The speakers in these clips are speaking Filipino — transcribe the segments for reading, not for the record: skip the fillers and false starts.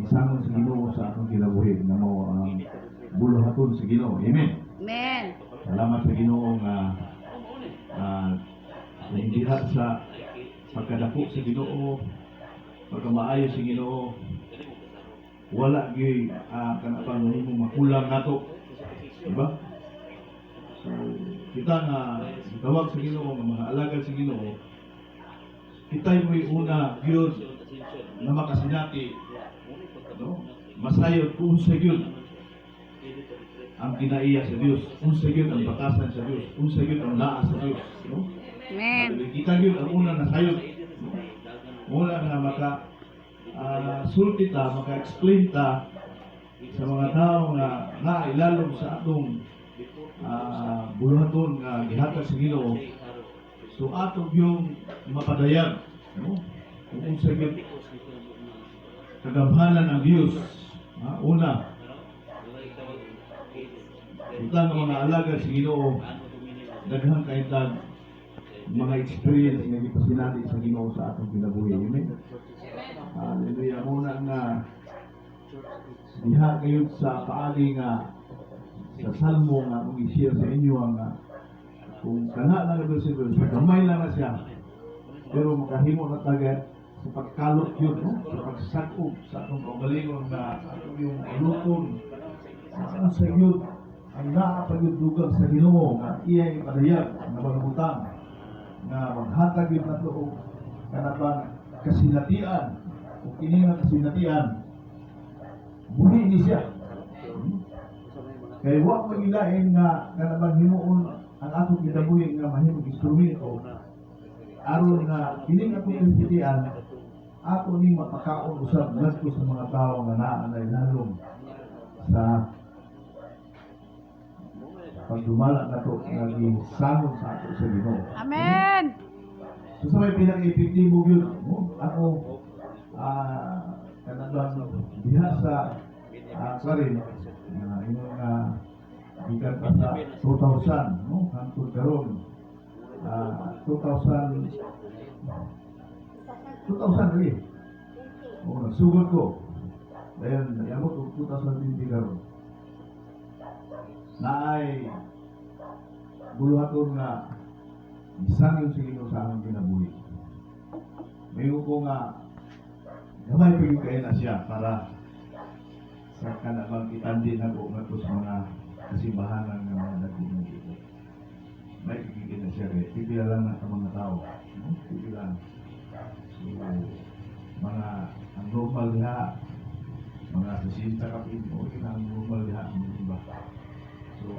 isangon sa Ginoo sa atong kinabuhi na mao ang buluhaton sa Ginoo. Amen. Amen. Salamat sa Ginoo nga diha sa pagkadako sa Ginoo, pagkamaayo sa Ginoo, wala gyud kanapang mahimong makulang nato. Diba? So, kita nga tawag sa Ginoo, nga mga alagad sa Ginoo, kita'y mo'y una gyud na makasinati, no? Masayod kung sa gyud ang kinaiya sa Dios, kung sa gyud ang batasan sa Dios, kung sa gyud ang laas sa Dios, no? Amen. Kita gyud ang una na sayod, no? Una nga maka sulti ta, maka-explain ta sa mga tao nga ilalom sa atong buluhaton nga gihatag sa Ginoo. So ato yung mapadayag, no? Kung sa gyud kagamhanan ng Dios, una kita nga mga alaga sa Ginoo, daghang kaitag mga experience nga gipasinati sa Ginoo sa atong kinabuhi. Amen. Hallelujah. Muna nga diha kayo sa paagi nga sa salmo nga kung i-share sa inyo ang kung kana lang ito si Dios, gamay lang na siya, pero makahimo na taga sa pagkalot yun, no? Sa pagsakop sa atong kaugalingon na atong yung alukon sa yun ang nakapagdudugang sa Ginoo nga iya'y padayag na magbutang na maghatag yun na ito kanapang kasinatian o kini nga kasinatian buhi ni siya. Kaya huwag magilain nga kanapang himuon ang atong kinabuhi nga mahimong instrumento aron nga kini nga kasinatian ako ni mapakaon usab ngadto sa mga tao nga naanay lalong sa pagdumala na ito nga gisangon sa ato sa Ginoo. Amen. So sa may pinaka-epektibo yun, no? Ako kanabang diha sa karin yung ikan pa sa 2000, no? Hangtod karon 2000 rin. Nagsugod ko. Dahil nayamot ko 2020 karon. Na ay buluhaton nga isang yung sige sa aming kinabuhi. Mayo ko nga gamay pa yung kain na siya para sa kanabang itandi na ko nga sa mga kasimbahanan ng mga dating na dito. May pipigil na siya rin. Pipila lang na sa mga tao. Pipila. So, mga ang normal diha, mga sasinta kapin, o ang normal diha, ang iba. So,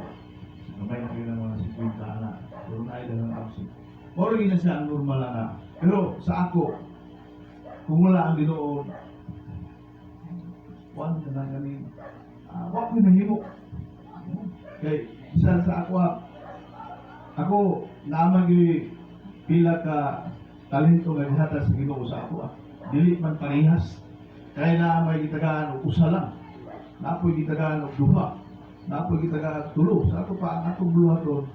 gamay na kayo ng mga 50 na. Pero na ay dalang absent. Or na siya ang normal na. Pero sa ako, kung wala ang Ginoo, wala na lang galing. Wala ko nahimo. Kaya isa sa ako naman yung pila ka talento nga gihata sa Ginoo sa ako. Dili man parehas. Kaya na may gitagaan o usa lang. Napoy gitagaan o duha. Napoy gitagaan tulo. Sa ako pa, ang atong buluhaton,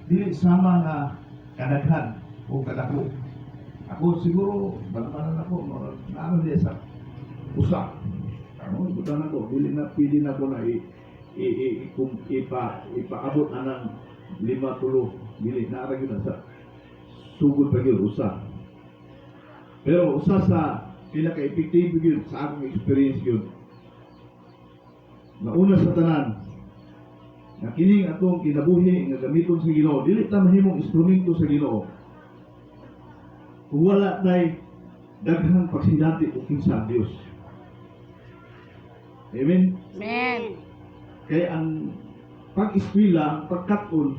dili sama nga kadaghan o kadako. Ako siguro, balamanan ako, naano diya sa usa. Butan ako, dili na pili na ko na ipaabot na ng 5-10. Dili, naaragin na sa sugod pa yun, usa. Pero usa sa pila ka-epektibo yun, sa akong experience yun. Nauna sa tanan, na kining atong kinabuhi nga gamiton sa Ginoo, dili ta mahimong instrumento sa Ginoo kung wala tay daghang pagsinati o kinsa ang Dios. Amen? Amen. Kaya ang pag-eskwela, ang pagkat-on,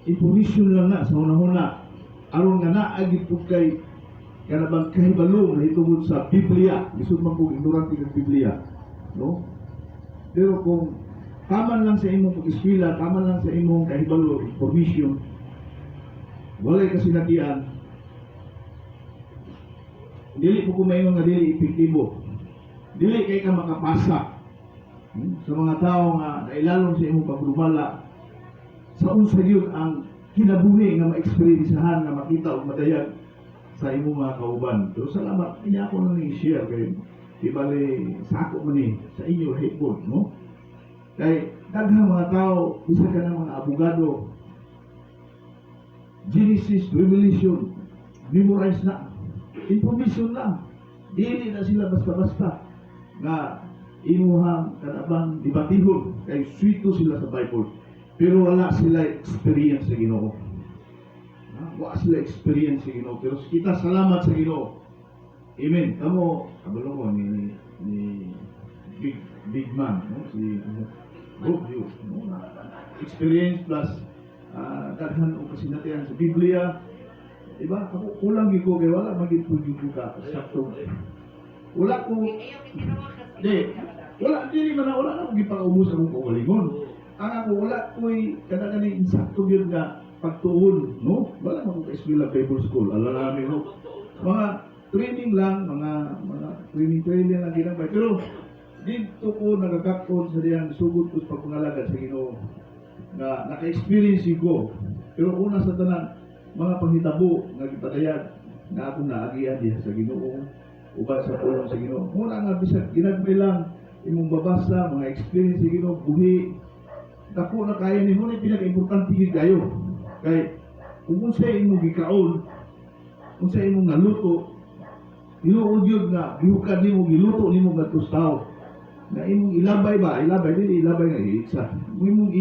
information lang na sa una-una aron nga naagid po kay kanabang kahibalo na hitungod sa Biblia. Isod man po ignorante ng Biblia, no? Pero kung taman lang sa imong pag-eskwela, taman lang sa imong kahibalo, information, walay kasinatian, dili po kumaingon nga dili epektibo. Dili kay ka makapasa sa mga tao nga nailalong sa imong pagdumala sa unsa gyud ang kinabuhi nga ma-experiencehan nga makita og madayag sa imo mga kauban. Pero salamat niya ako nang i-share kay ibali sa ako man sa inyo hipon, no? Kay daghang mga tao, isa ka ng mga abogado, Genesis, Revelation, memorize na, information lang. Dili na sila basta-basta nga imuhang kanabang debatihon kay swito sila sa Bible. Pero wala sila experience sa Ginoo. Wala sila experience sa Ginoo. Pero kita salamat sa Ginoo. Amen. Kamo, kabalo mo ni big man, no? Si you, no? Experience plus daghan o kasinatian sa Biblia. Diba? Ako kulang ko kay wala maging pwede ko ka sakto. Wala ko dili man wala na ko gipaubos akong kaugalingon. Ang ako wala ko'y kanang insakto yun nga pagtuon, no? Wala man ko ka-eskwela Bible School. Alam namin, no? Mga training lang, mga training lang ginambay. Pero dito ko nagakakon sa diyang sugod ko sa pagpangalagad sa Ginoo na naka-experience ko. Pero una sa tanan, mga panghitabo nga gipadayag na akong naagian diha sa Ginoo, uban sa pulong sa Ginoo. Muna nga bisag ginagmay lang imong babasa, mga experience sa Ginoo, buhi. Dako na kaya ni mo ni pinaka-importante gid kayo. Kay kung unsa imong gikaon, unsa imong naluto, tinuod yun nga gihukad nimo giluto nimo ngadto sa tao. Na imong ilabay ba, dili ilabay nga isa. Imong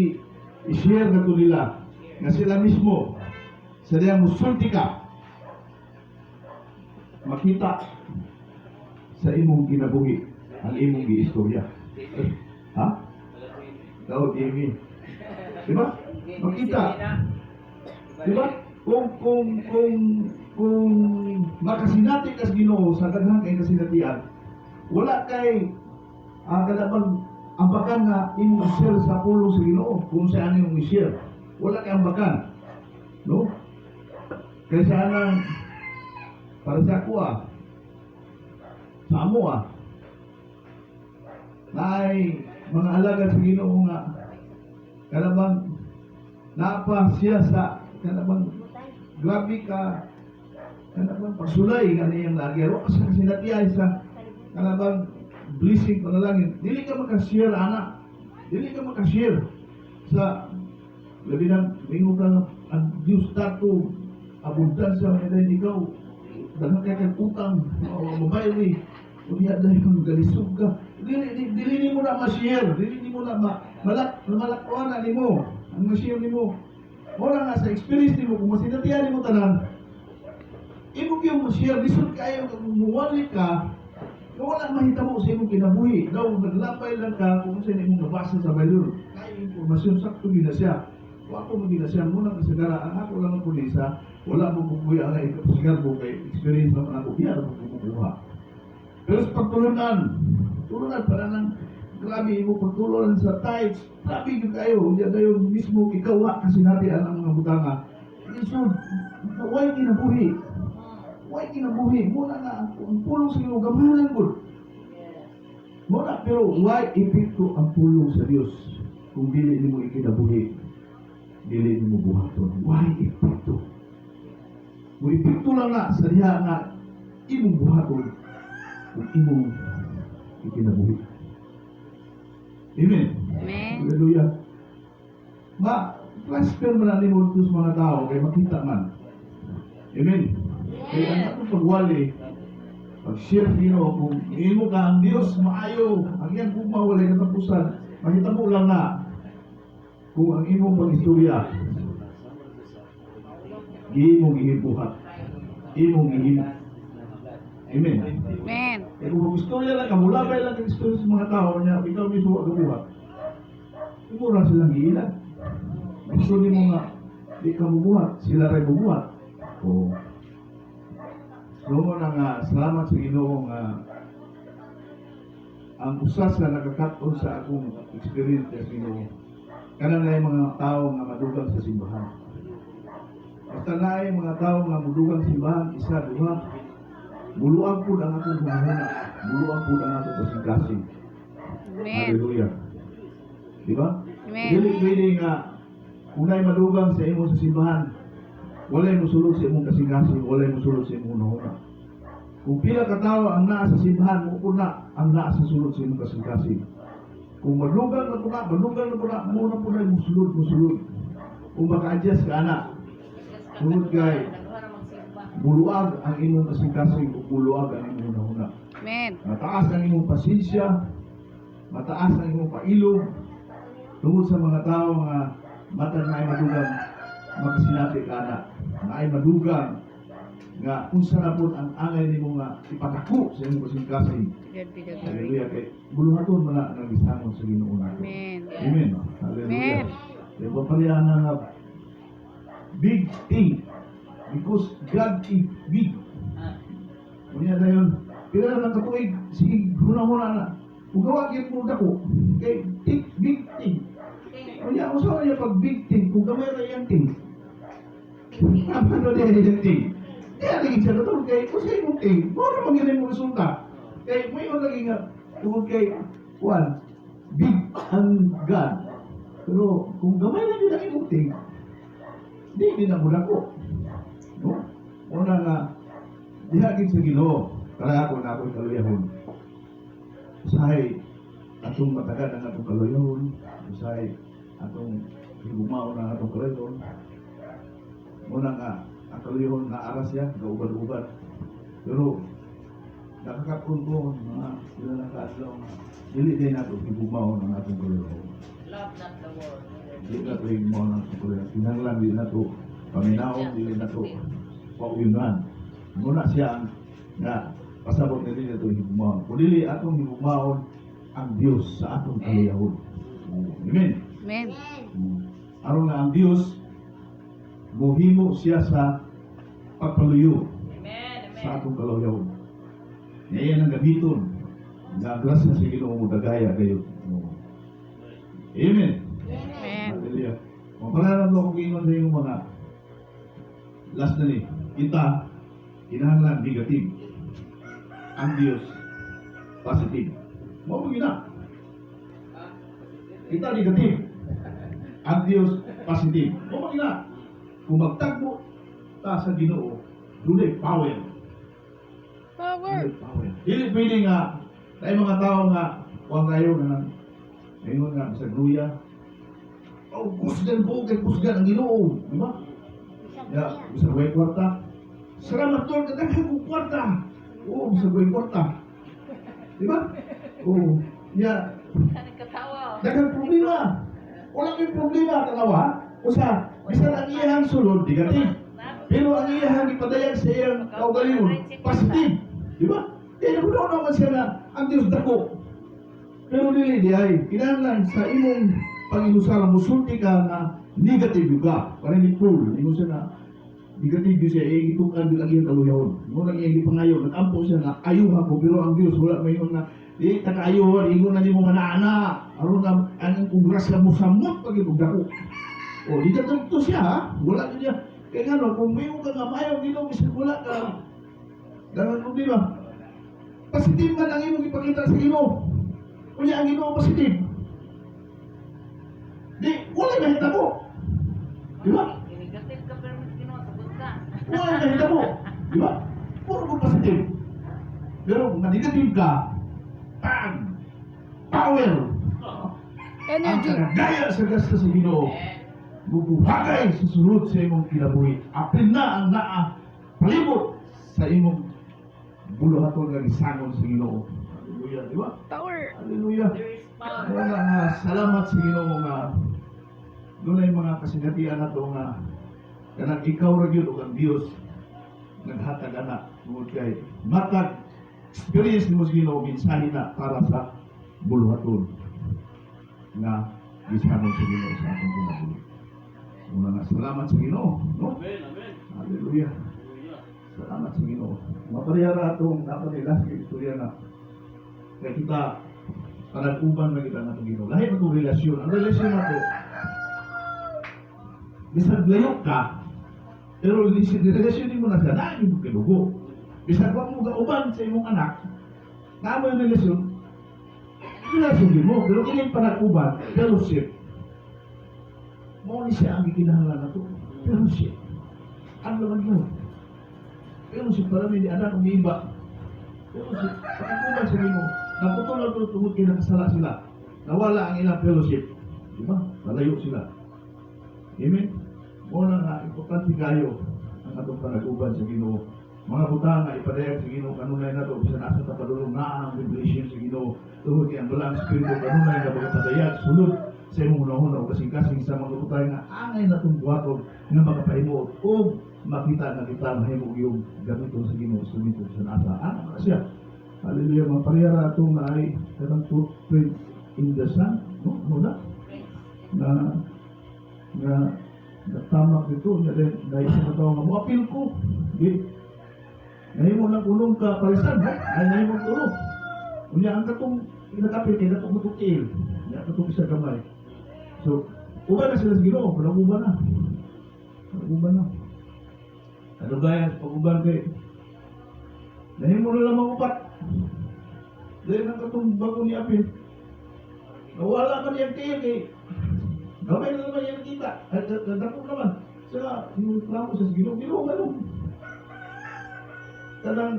i-share ngadto nila nga sila mismo sa diya musulti ka makita sa imong ginabuhi ang imong giistorya. Ha? Daw TV. Diba? Makita. Diba? Kung makasinati kas Ginoo sa daghang kay kasinatian, wala kay kanabang ambakan nga imong share sa pulong sa Ginoo kung saan imong i-share. Wala kay ambakan. No? Kaya sana para sa ako sa amo naay mga alagad sa Ginoo nga kanabang napa siya sa kanabang grabe ka kanabang pasulay kaniyang lagi ro sa sinatiyay sa kanabang blessing panalangin. Dili ka makashare anak, dili ka makashare sa labi ng mingo ka ang Diyos dato abundansya mga ikaw daghang kay utang mabayad unya dahil kang galisog ka. Dili mo na ma-share, dili mo na malakwan na nimo ang ma-share nimo. Wala nga sa experience nimo kung masinatiyan nimo tanan. Imo gyud ma-share lisod kayo kung muwali ka. Kung wala mahitabo sa imong kinabuhi, daw naglapay lang ka kung saan imong nabasa sa Bible. Kaya informasyon sakto gina siya. Wa ko magina siya muna kasagara ang ako lang ang pulisa, wala mo bubuya ang ikapasigar ko kay experience naman ako, diya na magkukuha. Pero sa pagtulunan para ng grabe mo pagtulunan sa tithes, grabe yung kayo, hindi kayo mismo ikaw kasi natin ang mga butanga. So, why kinabuhi? Muna na, ang pulong sa iyo, gamanan mo. Muna, pero why epekto ang pulong sa Diyos kung dili mo ikinabuhi? Dili mo buhaton. Why epekto? Mo epekto lang na sa diha nga imong buhaton kung imong ikinabuhi. Amen. Amen. Hallelujah. Transfer man na nimo sa mga tao kay makita man. Amen. Kaya ang atong pagwali, pag-share nino kung imo ka ang Dios maayo, ang iyang gugma walay katapusan, makita mo lang na kung ang imong pag-istorya imong ibuhat, imong ihim. Amen. Amen. Kaya kung mag-istorya lang ka, mulabay lang ang istorya sa mga tao niya, ikaw mismo agabuhat. Imo ra silang giilan. Gusto nimo nga di ka bubuhat, sila ray bubuhat. O Noon nga salamat sa Ginoo nga ang usas na nagkakaton sa akong experience sa Ginoo. Kana na mga tao nga madugang sa simbahan. Basta na mga tao nga madugang sa simbahan, isa, duha, buluan po ang akong hunahuna, buluan po ang akong kasing-kasing. Amen. Hallelujah. Di ba? Amen. Dili pwede nga unay madugang sa imo sa simbahan. walay mosulod sa imong kasing-kasing, walay mosulod sa imong una. Kung pila ka tawo ang naa sa simbahan, mo na ang naa sa sulod sa imong kasing-kasing. Kung malugal na po na, muna po na musulod. Kung maka-adjust ka na, sunod kay, buluag ang imong kasing-kasing, o buluag ang imong una. Amen. Mataas ang imong pasensya, mataas ang imong pailog, tungod sa mga tao nga mata na ay madugang makasinabi ka na ay madugang nga unsa na po ang angay nimo nga ipatako sa imong kasing-kasing. God be the glory. Hallelujah. Kay buluhaton mo na nagistangon sa Ginoo nato. Amen. Amen. Hallelujah. Amen. Kaya papalian na nga big thing because God is big. Kunya na yun. Kaya na katuig, sige, huna-huna na. Kung gawagin mo dako, kay big thing. Kunya, usawa niya pag big thing, kung gamay na yung thing. Ano na yung thing? Kaya naging siya na kay kung sa imong thing, ano mangyari mo resulta? Kay may yung naging tungkol kay one, big ang God. Pero kung gamay na yun ang imong thing, di na mula ko. No? Una nga, dihagin sa Ginoo, para ako na ako'y kaluyahon. Usahay, atong matagal ang atong kaluyahon. Usahay, atong higumaon ang atong kaluyahon. Una nga, ang kaluyahon na aras yan, kauban-uban. Pero, nakakapun ko, mga sila nakaadlaw, dili din nato higumaon ang atong kaluyahon. Love not the world. Dili nato higumaon ang atong kaluyahon. Kinahanglan din nato, paminaon, dili nato, pauyunan. Muna siya nga pasabot na rin ito higumaon. Kung dili atong higumaon ang Diyos sa atong kaluyahon. Amen. Amen. Aron nga ang Diyos muhimo siya sa pagpaluyo Amen. sa atong kaluyahon. Ngayon ang gamiton nga grasya sa Ginoo mo dagaya kayo. Amen. Amen. Hallelujah. Mapalaran mo kung ingon sa iyong mga last na ni, kita kinahanglan negative. Ang Diyos positive. Mo gina. Kita negative. Ang Diyos positive. Mo gina. Kung magtagbo ta sa Ginoo, dunay power. Power. Dunay power. Dili pwede nga tay mga tao nga wag kayo nga ngayon nga sa gruya. Oh, kusgan po kay kusgan ang Ginoo, di ba? Ya, bisa buhay kwarta. Salamat Lord, kadaghan kong kwarta. Oo, bisa buhay kwarta. Di ba? Oo. Ya, Katawa. daghang problema. Wala kayong problema, tanawa. Usa, bisan ang iyahang sulod, negative. Pero ang iyahang ipadayag sa iyang kaugalingon, positive. Di ba? Kaya nagunaw naman siya na ang Diyos dako. Pero dili di ay, kinahanglan sa imong panginusara, musulti ka na negative juga. Parang ni Paul, ingon siya na negative siya, itukan din lagi ang kaluyahon. Mo lang iyang ipangayo, nag-ampo siya na ayuha ko, pero ang Diyos wala may ingon na di taka-ayuhan, ingon na ni mo mana-ana. Aron na ang kongresya mo samot pag dako. O, di ka to siya ha? Wala ka niya. Kaya nga no, kung may ka nga mayaw, ginaw, bisan wala ka. Dapat problema. Positive man ang imong ipakita sa Ginoo. Kunya ang Ginoo positive. Di, wala na hita mo. Di ba? Negative ka pero sagot ka. Wala na hita mo. Di ba? Puro ko positive. Pero kung negative ka, bang! Power! Ang Energy. kanagaya sa gasta sa Ginoo. Bubuhagay sa sulod sa imong kinabuhi. Apil na ang naa palibot sa imong buluhaton nga gisangon sa Ginoo. Hallelujah, di ba? Power. Hallelujah. There is power. Kaya nga, salamat sa Ginoo nga doon ay mga kasinatian na ito nga kanang ikaw ra gyud ug ang Dios naghatag anak tungod kay matag experience nimo sa Ginoo minsahi na para sa buluhaton nga gisangon sa Ginoo sa atong kinabuhi. Una nga salamat sa Ginoo, no? Amen, amen. Hallelujah. Hallelujah. Salamat sa Ginoo. Maparihara atong napanilas kay istorya na kaya kita panag-uban na kita natong Ginoo. Lahi na itong relasyon. Ang relasyon na ito, bisag layok ka, pero relasyon mo na siya, na yung kinugo. Bisag wag mo kauban sa imong anak, na mo yung relasyon mo, pero ilang panag-uban, fellowship. Mo ni siya ang gikinahanglan na ito, fellowship. ang laman mo. Pero si parami di anak ng iba. Pero si pagkukuman sa Ginoo, naputol ang tungod kay nakasala sila. Nawala ang ilang fellowship. Di ba? Malayo sila. Amen? Muna nga, importante kayo ang atong panaguban sa Ginoo. Mga butang nga ipadayag sa Ginoo kanunay na to bisan asa ta padulong na ang revelation sa Ginoo. Tuhod kay ang balang espiritu kanunay nga magapadayag sulod sa imong hunahuna o kasing-kasing sa mga butang nga angay na tong buhaton nga makapahimo o makita na kita mahimo yung gamiton sa Ginoo sumitud sa nasa. Ano siya? Hallelujah, mga parehara ito nga ay kanang footprint in the sun, no? Muna na natamak dito na rin dahil sa tao nga mo apil ko. Di ngayon mo lang ulong ka parisan, ha? Ay ngayon mo tulong. Unya ang katong inakapil kay katong matukil. Unya katong isa kamay. So, uban na sila sa Ginoo, uban na. Uban na. Ano gaya sa pag-uban kay ngayon mo na lang magupat. Dahil ang katong bago ni apil. Nawala man yung tiil kay gamay na naman yung kita. At dako naman. Sa yung reklamo sa Ginoo, Ginoo ganun. Kadang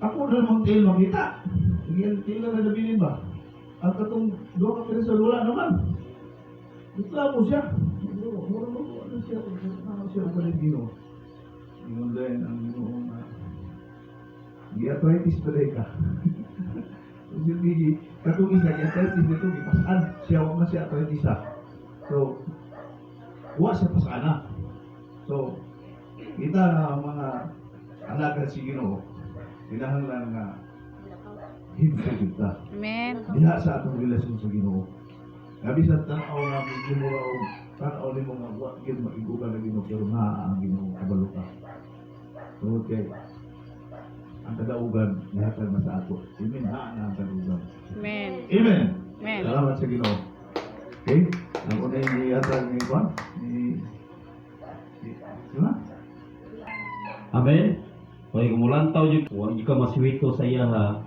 ako na namang tiil makita. Yung tiil na nabilin ba? Ang katong doon ka pinisal wala naman. Reklamo siya. Ano siya? Ano siya ang palit Ginoo? Yung din ang Ginoo na di-arthritis pa rin ka. Hindi, katong isa, di-arthritis nito, ipasan. Siya, huwag na siya arthritis ha. So, huwag siya pasana. So, kita na mga alaga si Ginoo, kinahanglan nga himsa kita. Amen. Diha sa atong relasyon sa Ginoo. Gabi sa tanaw nga medyo mo raw, tanaw ni mo nga huwag gid makiguban na Ginoo, pero nga ang Ginoo kabalo ka. So, okay. Ang kadaugan, lihatag na sa ato. Amen, ha na ang kadaugan. Amen. Amen. Amen. Salamat sa Ginoo. Okay? Ang unay ni Yatag ni Juan, sila? Amen. Kaya kumulantaw jud, wa jud ka maswito sa iya ha.